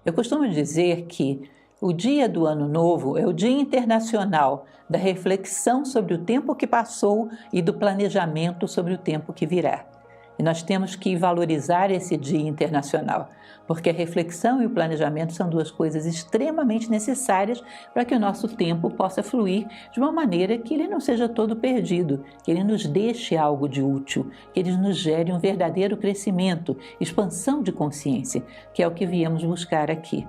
Eu costumo dizer que o dia do Ano Novo é o Dia Internacional da reflexão sobre o tempo que passou e do planejamento sobre o tempo que virá. E nós temos que valorizar esse Dia Internacional, porque a reflexão e o planejamento são duas coisas extremamente necessárias para que o nosso tempo possa fluir de uma maneira que ele não seja todo perdido, que ele nos deixe algo de útil, que ele nos gere um verdadeiro crescimento, expansão de consciência, que é o que viemos buscar aqui.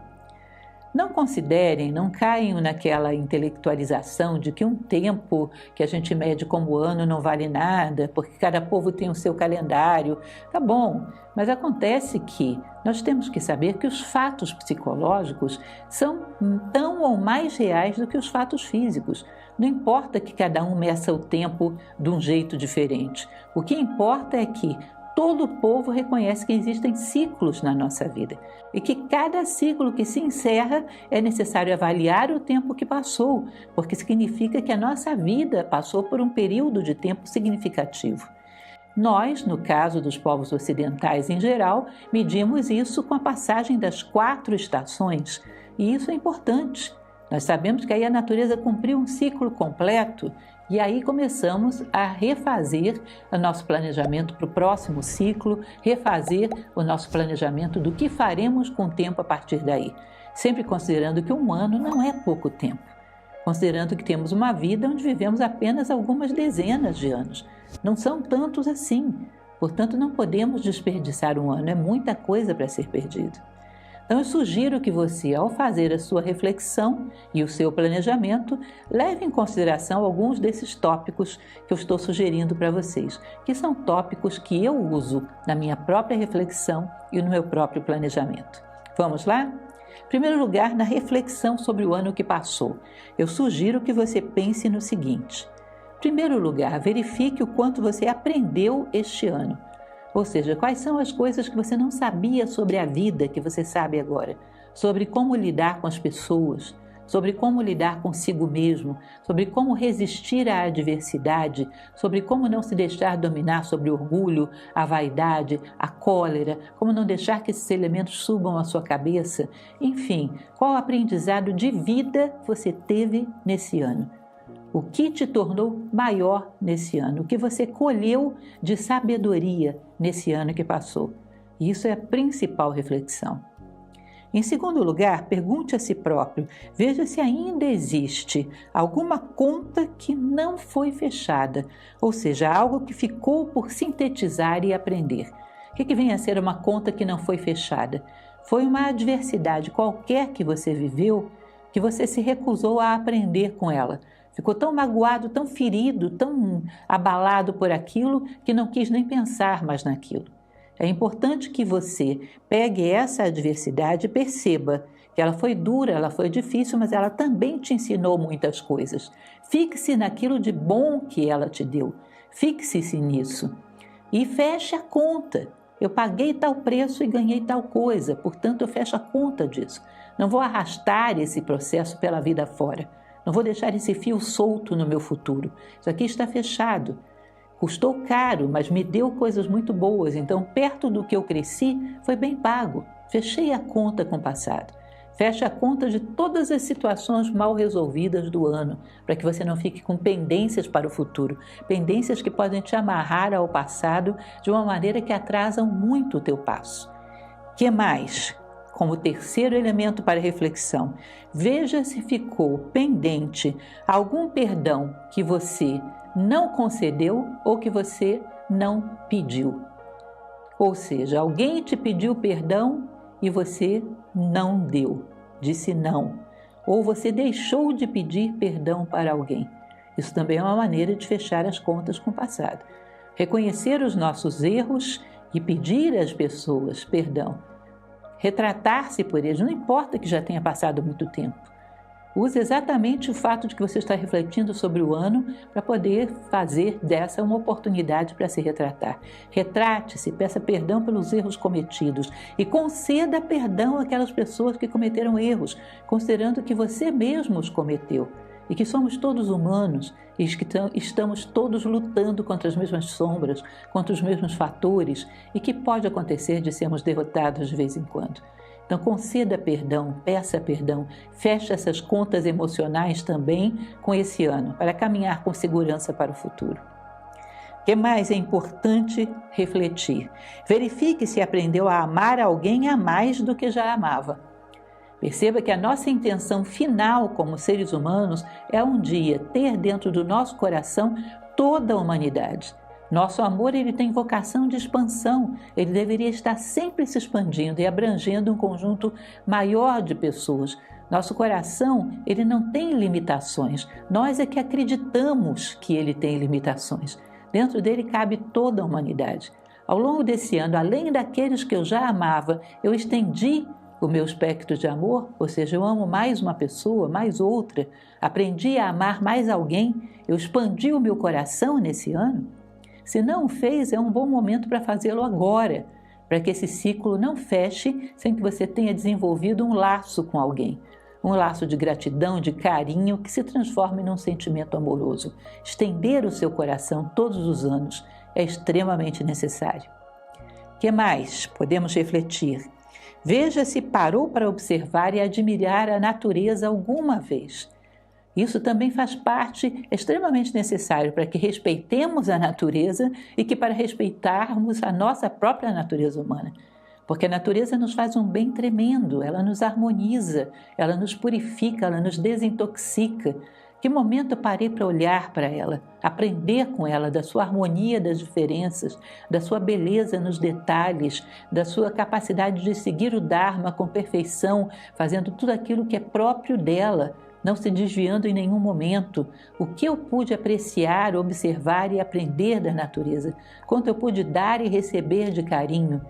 Não considerem, não caiam naquela intelectualização de que um tempo que a gente mede como ano não vale nada, porque cada povo tem o seu calendário. Tá bom, mas acontece que nós temos que saber que os fatos psicológicos são tão ou mais reais do que os fatos físicos. Não importa que cada um meça o tempo de um jeito diferente. O que importa é que todo o povo reconhece que existem ciclos na nossa vida e que cada ciclo que se encerra é necessário avaliar o tempo que passou, porque significa que a nossa vida passou por um período de tempo significativo. Nós, no caso dos povos ocidentais em geral, medimos isso com a passagem das 4 estações, e isso é importante. Nós sabemos que aí a natureza cumpriu um ciclo completo e aí começamos a refazer o nosso planejamento para o próximo ciclo, refazer o nosso planejamento do que faremos com o tempo a partir daí, sempre considerando que um ano não é pouco tempo, considerando que temos uma vida onde vivemos apenas algumas dezenas de anos, não são tantos assim, portanto não podemos desperdiçar um ano, é muita coisa para ser perdido. Então eu sugiro que você, ao fazer a sua reflexão e o seu planejamento, leve em consideração alguns desses tópicos que eu estou sugerindo para vocês, que são tópicos que eu uso na minha própria reflexão e no meu próprio planejamento. Vamos lá? Em primeiro lugar, na reflexão sobre o ano que passou, eu sugiro que você pense no seguinte. Em primeiro lugar, verifique o quanto você aprendeu este ano. Ou seja, quais são as coisas que você não sabia sobre a vida que você sabe agora, sobre como lidar com as pessoas, sobre como lidar consigo mesmo, sobre como resistir à adversidade, sobre como não se deixar dominar sobre o orgulho, a vaidade, a cólera, como não deixar que esses elementos subam à sua cabeça. Enfim, qual aprendizado de vida você teve nesse ano? O que te tornou maior nesse ano? O que você colheu de sabedoria nesse ano que passou? Isso é a principal reflexão. Em segundo lugar, pergunte a si próprio, veja se ainda existe alguma conta que não foi fechada, ou seja, algo que ficou por sintetizar e aprender. O que vem a ser uma conta que não foi fechada? Foi uma adversidade qualquer que você viveu, que você se recusou a aprender com ela. Ficou tão magoado, tão ferido, tão abalado por aquilo que não quis nem pensar mais naquilo. É importante que você pegue essa adversidade e perceba que ela foi dura, ela foi difícil, mas ela também te ensinou muitas coisas. Fixe naquilo de bom que ela te deu. Fixe-se nisso. E feche a conta. Eu paguei tal preço e ganhei tal coisa, portanto eu fecho a conta disso. Não vou arrastar esse processo pela vida fora. Não vou deixar esse fio solto no meu futuro. Isso aqui está fechado. Custou caro, mas me deu coisas muito boas. Então, perto do que eu cresci, foi bem pago. Fechei a conta com o passado. Feche a conta de todas as situações mal resolvidas do ano, para que você não fique com pendências para o futuro. Pendências que podem te amarrar ao passado de uma maneira que atrasam muito o teu passo. Que mais? Como terceiro elemento para reflexão, veja se ficou pendente algum perdão que você não concedeu ou que você não pediu. Ou seja, alguém te pediu perdão e você não deu, disse não. Ou você deixou de pedir perdão para alguém. Isso também é uma maneira de fechar as contas com o passado. Reconhecer os nossos erros e pedir às pessoas perdão. Retratar-se por eles, não importa que já tenha passado muito tempo. Use exatamente o fato de que você está refletindo sobre o ano para poder fazer dessa uma oportunidade para se retratar. Retrate-se, peça perdão pelos erros cometidos e conceda perdão àquelas pessoas que cometeram erros, considerando que você mesmo os cometeu e que somos todos humanos e que estamos todos lutando contra as mesmas sombras, contra os mesmos fatores e que pode acontecer de sermos derrotados de vez em quando. Então conceda perdão, peça perdão, feche essas contas emocionais também com esse ano, para caminhar com segurança para o futuro. O que mais é importante refletir? Verifique se aprendeu a amar alguém a mais do que já amava. Perceba que a nossa intenção final como seres humanos é um dia ter dentro do nosso coração toda a humanidade. Nosso amor ele tem vocação de expansão, ele deveria estar sempre se expandindo e abrangendo um conjunto maior de pessoas. Nosso coração ele não tem limitações, nós é que acreditamos que ele tem limitações. Dentro dele cabe toda a humanidade. Ao longo desse ano, além daqueles que eu já amava, eu estendi o meu espectro de amor, ou seja, eu amo mais uma pessoa, mais outra, aprendi a amar mais alguém, eu expandi o meu coração nesse ano. Se não o fez, é um bom momento para fazê-lo agora, para que esse ciclo não feche sem que você tenha desenvolvido um laço com alguém. Um laço de gratidão, de carinho, que se transforme num sentimento amoroso. Estender o seu coração todos os anos é extremamente necessário. O que mais podemos refletir? Veja se parou para observar e admirar a natureza alguma vez. Isso também faz parte extremamente necessário para que respeitemos a natureza e que para respeitarmos a nossa própria natureza humana. Porque a natureza nos faz um bem tremendo, ela nos harmoniza, ela nos purifica, ela nos desintoxica. Que momento eu parei para olhar para ela, aprender com ela da sua harmonia das diferenças, da sua beleza nos detalhes, da sua capacidade de seguir o Dharma com perfeição, fazendo tudo aquilo que é próprio dela, não se desviando em nenhum momento. O que eu pude apreciar, observar e aprender da natureza, quanto eu pude dar e receber de carinho.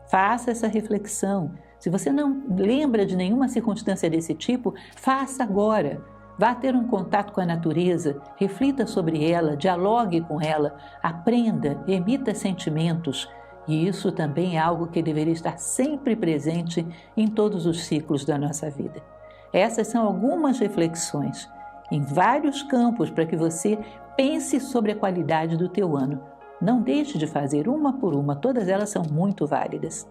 Faça essa reflexão. Se você não lembra de nenhuma circunstância desse tipo, faça agora. Vá ter um contato com a natureza, reflita sobre ela, dialogue com ela, aprenda, emita sentimentos. E isso também é algo que deveria estar sempre presente em todos os ciclos da nossa vida. Essas são algumas reflexões em vários campos para que você pense sobre a qualidade do teu ano. Não deixe de fazer uma por uma, todas elas são muito válidas.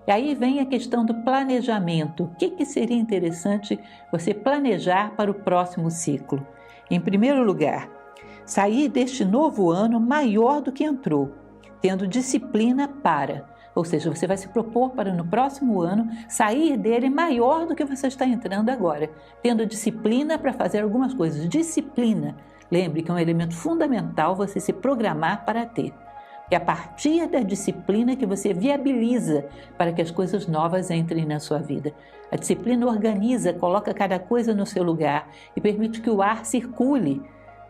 E aí vem a questão do planejamento. O que seria interessante você planejar para o próximo ciclo? Em primeiro lugar, sair deste novo ano maior do que entrou, tendo disciplina para. Ou seja, você vai se propor para no próximo ano sair dele maior do que você está entrando agora, tendo disciplina para fazer algumas coisas. Disciplina. Lembre que é um elemento fundamental você se programar para ter. É a partir da disciplina que você viabiliza para que as coisas novas entrem na sua vida. A disciplina organiza, coloca cada coisa no seu lugar e permite que o ar circule,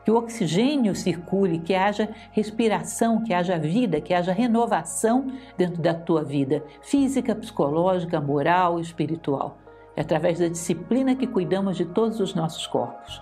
que o oxigênio circule, que haja respiração, que haja vida, que haja renovação dentro da tua vida, física, psicológica, moral, espiritual. É através da disciplina que cuidamos de todos os nossos corpos.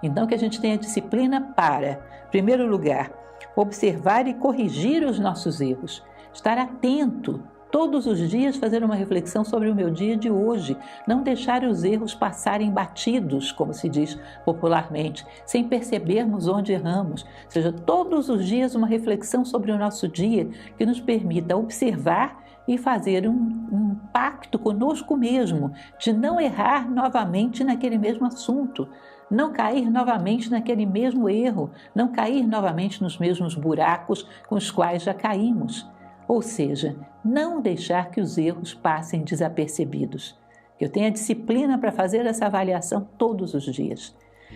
Então que a gente tenha disciplina para, em primeiro lugar, observar e corrigir os nossos erros, estar atento, todos os dias fazer uma reflexão sobre o meu dia de hoje, não deixar os erros passarem batidos, como se diz popularmente, sem percebermos onde erramos, ou seja, todos os dias uma reflexão sobre o nosso dia que nos permita observar e fazer um pacto conosco mesmo, de não errar novamente naquele mesmo assunto, não cair novamente naquele mesmo erro, não cair novamente nos mesmos buracos com os quais já caímos. Ou seja, não deixar que os erros passem desapercebidos. Que eu tenha disciplina para fazer essa avaliação todos os dias.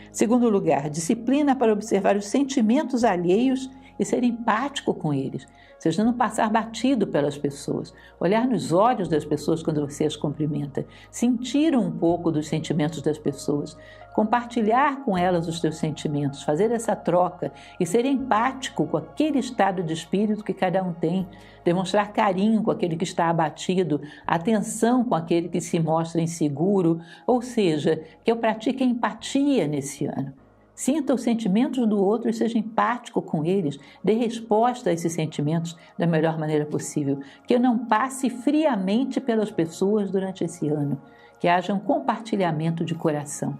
Segundo lugar, disciplina para observar os sentimentos alheios e ser empático com eles. Ou seja, não passar batido pelas pessoas, olhar nos olhos das pessoas quando você as cumprimenta, sentir um pouco dos sentimentos das pessoas, compartilhar com elas os teus sentimentos, fazer essa troca e ser empático com aquele estado de espírito que cada um tem, demonstrar carinho com aquele que está abatido, atenção com aquele que se mostra inseguro, ou seja, que eu pratique a empatia nesse ano. Sinta os sentimentos do outro e seja empático com eles, dê resposta a esses sentimentos da melhor maneira possível, que eu não passe friamente pelas pessoas durante esse ano, que haja um compartilhamento de coração.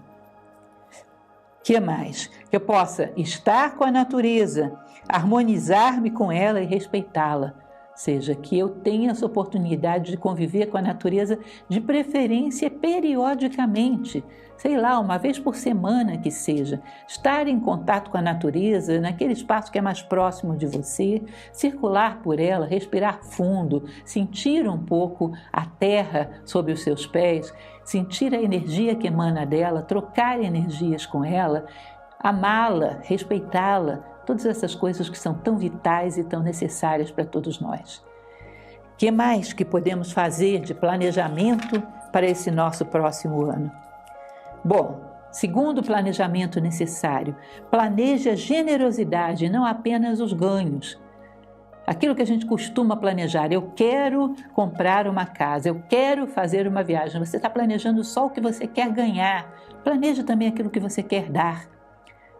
Que mais? Que eu possa estar com a natureza, harmonizar-me com ela e respeitá-la. seja, que eu tenha essa oportunidade de conviver com a natureza, de preferência periodicamente, sei lá, uma vez por semana que seja, estar em contato com a natureza, naquele espaço que é mais próximo de você, circular por ela, respirar fundo, sentir um pouco a terra sob os seus pés, sentir a energia que emana dela, trocar energias com ela, amá-la, respeitá-la, todas essas coisas que são tão vitais e tão necessárias para todos nós. O que mais que podemos fazer de planejamento para esse nosso próximo ano? Bom, segundo planejamento necessário, planeje a generosidade, não apenas os ganhos. Aquilo que a gente costuma planejar, eu quero comprar uma casa, eu quero fazer uma viagem. Você está planejando só o que você quer ganhar. Planeje também aquilo que você quer dar.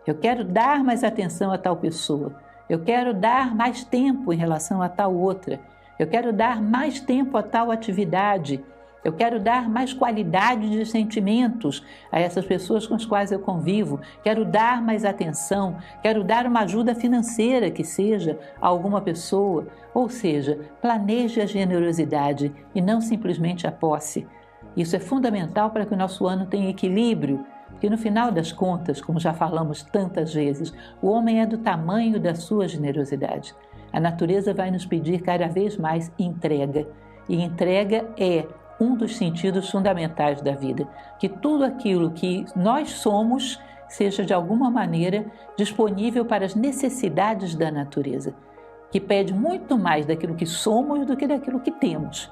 Eu quero dar mais atenção a tal pessoa. Eu quero dar mais tempo em relação a tal outra. Eu quero dar mais tempo a tal atividade. Eu quero dar mais qualidade de sentimentos a essas pessoas com as quais eu convivo. Quero dar mais atenção. Quero dar uma ajuda financeira que seja a alguma pessoa. Ou seja, planeje a generosidade e não simplesmente a posse. Isso é fundamental para que o nosso ano tenha equilíbrio. Porque no final das contas, como já falamos tantas vezes, o homem é do tamanho da sua generosidade. A natureza vai nos pedir cada vez mais entrega. E entrega é um dos sentidos fundamentais da vida. Que tudo aquilo que nós somos seja de alguma maneira disponível para as necessidades da natureza. Que pede muito mais daquilo que somos do que daquilo que temos.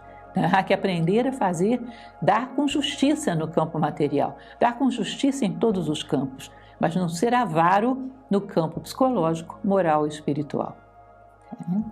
Há que aprender a fazer, dar com justiça no campo material, dar com justiça em todos os campos, mas não ser avaro no campo psicológico, moral e espiritual. O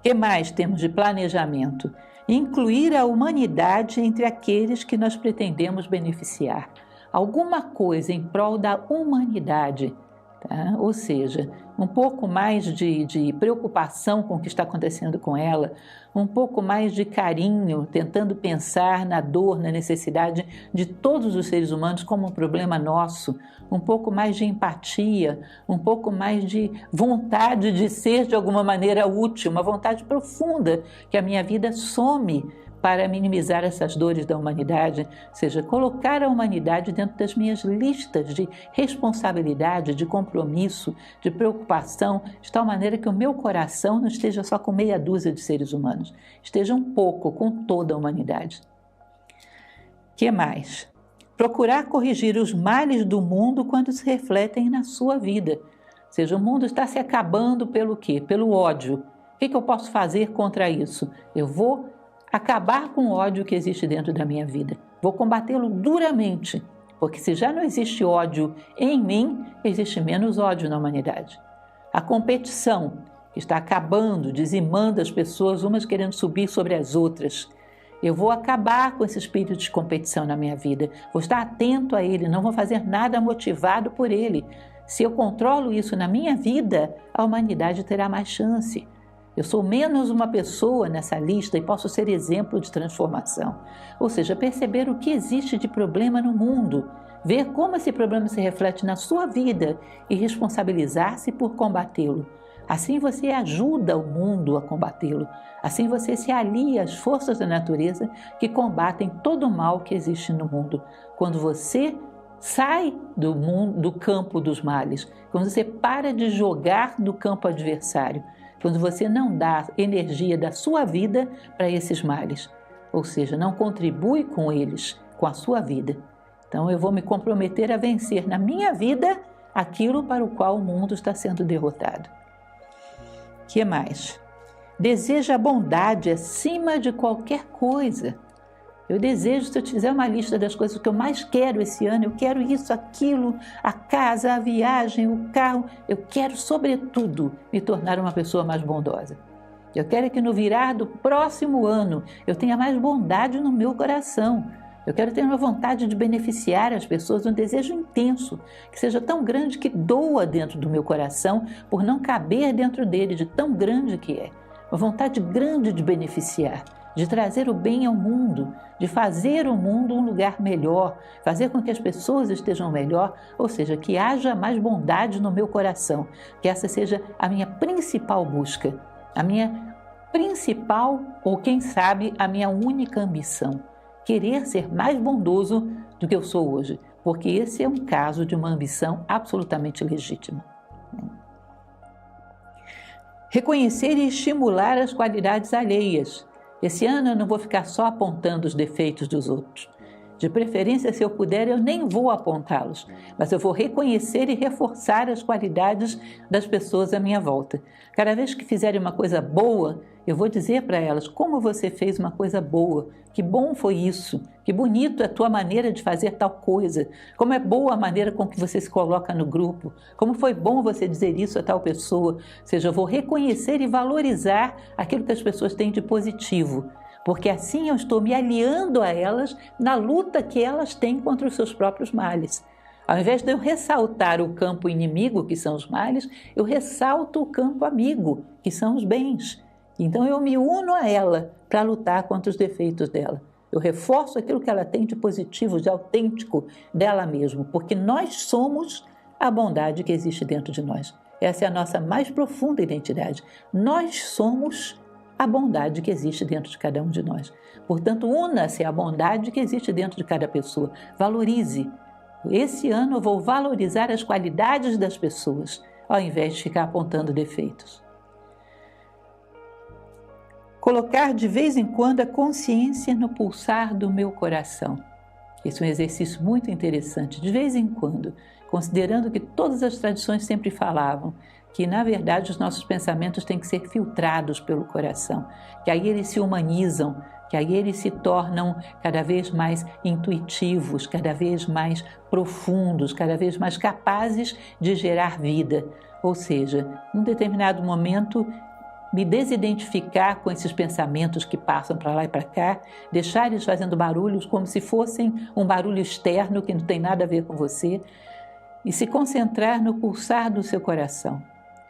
que mais temos de planejamento? Incluir a humanidade entre aqueles que nós pretendemos beneficiar. Alguma coisa em prol da humanidade. Tá? Ou seja, um pouco mais de preocupação com o que está acontecendo com ela, um pouco mais de carinho, tentando pensar na dor, na necessidade de todos os seres humanos como um problema nosso, um pouco mais de empatia, um pouco mais de vontade de ser de alguma maneira útil, uma vontade profunda que a minha vida some para minimizar essas dores da humanidade, ou seja, colocar a humanidade dentro das minhas listas de responsabilidade, de compromisso, de preocupação, de tal maneira que o meu coração não esteja só com meia dúzia de seres humanos, esteja um pouco com toda a humanidade. O que mais? Procurar corrigir os males do mundo quando se refletem na sua vida. Ou seja, o mundo está se acabando pelo quê? Pelo ódio. O que eu posso fazer contra isso? Eu vou acabar com o ódio que existe dentro da minha vida. Vou combatê-lo duramente, porque se já não existe ódio em mim, existe menos ódio na humanidade. A competição que está acabando, dizimando as pessoas, umas querendo subir sobre as outras. Eu vou acabar com esse espírito de competição na minha vida. Vou estar atento a ele, não vou fazer nada motivado por ele. Se eu controlo isso na minha vida, a humanidade terá mais chance. Eu sou menos uma pessoa nessa lista e posso ser exemplo de transformação. Ou seja, perceber o que existe de problema no mundo, ver como esse problema se reflete na sua vida e responsabilizar-se por combatê-lo. Assim você ajuda o mundo a combatê-lo. Assim você se alia às forças da natureza que combatem todo o mal que existe no mundo. Quando você sai do campo dos males, quando você para de jogar no campo adversário, quando você não dá energia da sua vida para esses males, ou seja, não contribui com eles, com a sua vida. Então eu vou me comprometer a vencer na minha vida aquilo para o qual o mundo está sendo derrotado. O que mais? Deseja a bondade acima de qualquer coisa. Eu desejo, se eu fizer uma lista das coisas que eu mais quero esse ano, eu quero isso, aquilo, a casa, a viagem, o carro. Eu quero, sobretudo, me tornar uma pessoa mais bondosa. Eu quero que no virar do próximo ano eu tenha mais bondade no meu coração. Eu quero ter uma vontade de beneficiar as pessoas, um desejo intenso, que seja tão grande que doa dentro do meu coração por não caber dentro dele, de tão grande que é. Uma vontade grande de beneficiar, de trazer o bem ao mundo, de fazer o mundo um lugar melhor, fazer com que as pessoas estejam melhor, ou seja, que haja mais bondade no meu coração, que essa seja a minha principal busca, a minha principal ou, quem sabe, a minha única ambição: querer ser mais bondoso do que eu sou hoje, porque esse é um caso de uma ambição absolutamente legítima. Reconhecer e estimular as qualidades alheias. Esse ano eu não vou ficar só apontando os defeitos dos outros. De preferência, se eu puder, eu nem vou apontá-los, mas eu vou reconhecer e reforçar as qualidades das pessoas à minha volta. Cada vez que fizerem uma coisa boa, eu vou dizer para elas: como você fez uma coisa boa, que bom foi isso, que bonito é a tua maneira de fazer tal coisa, como é boa a maneira com que você se coloca no grupo, como foi bom você dizer isso a tal pessoa. Ou seja, eu vou reconhecer e valorizar aquilo que as pessoas têm de positivo, porque assim eu estou me aliando a elas na luta que elas têm contra os seus próprios males. Ao invés de eu ressaltar o campo inimigo, que são os males, eu ressalto o campo amigo, que são os bens. Então eu me uno a ela para lutar contra os defeitos dela. Eu reforço aquilo que ela tem de positivo, de autêntico dela mesma, porque nós somos a bondade que existe dentro de nós. Essa é a nossa mais profunda identidade. Nós somos a bondade que existe dentro de cada um de nós. Portanto, una-se à bondade que existe dentro de cada pessoa. Valorize. Esse ano eu vou valorizar as qualidades das pessoas, ao invés de ficar apontando defeitos. Colocar de vez em quando a consciência no pulsar do meu coração. Esse é um exercício muito interessante. De vez em quando, considerando que todas as tradições sempre falavam que, na verdade, os nossos pensamentos têm que ser filtrados pelo coração, que aí eles se humanizam, que aí eles se tornam cada vez mais intuitivos, cada vez mais profundos, cada vez mais capazes de gerar vida. Ou seja, num determinado momento, me desidentificar com esses pensamentos que passam para lá e para cá, deixar eles fazendo barulhos como se fossem um barulho externo que não tem nada a ver com você, e se concentrar no pulsar do seu coração.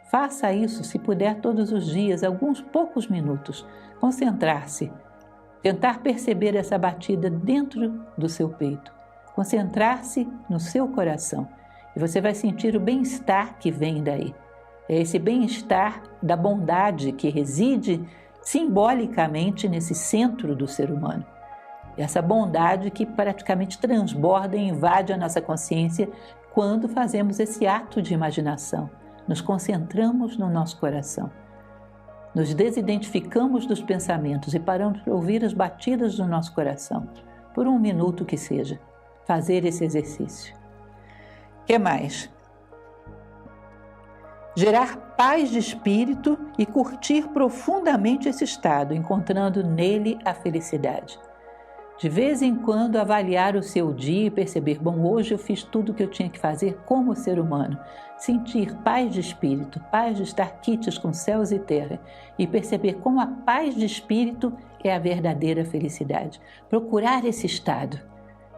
Faça isso, se puder, todos os dias, alguns poucos minutos. Concentrar-se, tentar perceber essa batida dentro do seu peito. Concentrar-se no seu coração. E você vai sentir o bem-estar que vem daí. É esse bem-estar da bondade que reside simbolicamente nesse centro do ser humano. Essa bondade que praticamente transborda e invade a nossa consciência quando fazemos esse ato de imaginação. Nos concentramos no nosso coração. Nos desidentificamos dos pensamentos e paramos para ouvir as batidas do nosso coração, por um minuto que seja. Fazer esse exercício. O que mais? Gerar paz de espírito e curtir profundamente esse estado, encontrando nele a felicidade. De vez em quando avaliar o seu dia e perceber: bom, hoje eu fiz tudo o que eu tinha que fazer como ser humano. Sentir paz de espírito, paz de estar quites com céus e terra, e perceber como a paz de espírito é a verdadeira felicidade. Procurar esse estado,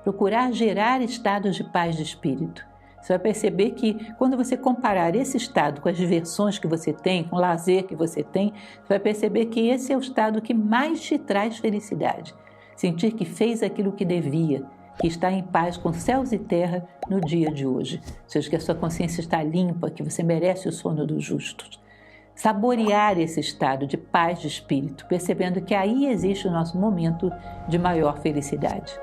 procurar gerar estados de paz de espírito. Você vai perceber que quando você comparar esse estado com as diversões que você tem, com o lazer que você tem, você vai perceber que esse é o estado que mais te traz felicidade. Sentir que fez aquilo que devia, que está em paz com céus e terra no dia de hoje. Ou seja, que a sua consciência está limpa, que você merece o sono dos justos. Saborear esse estado de paz de espírito, percebendo que aí existe o nosso momento de maior felicidade.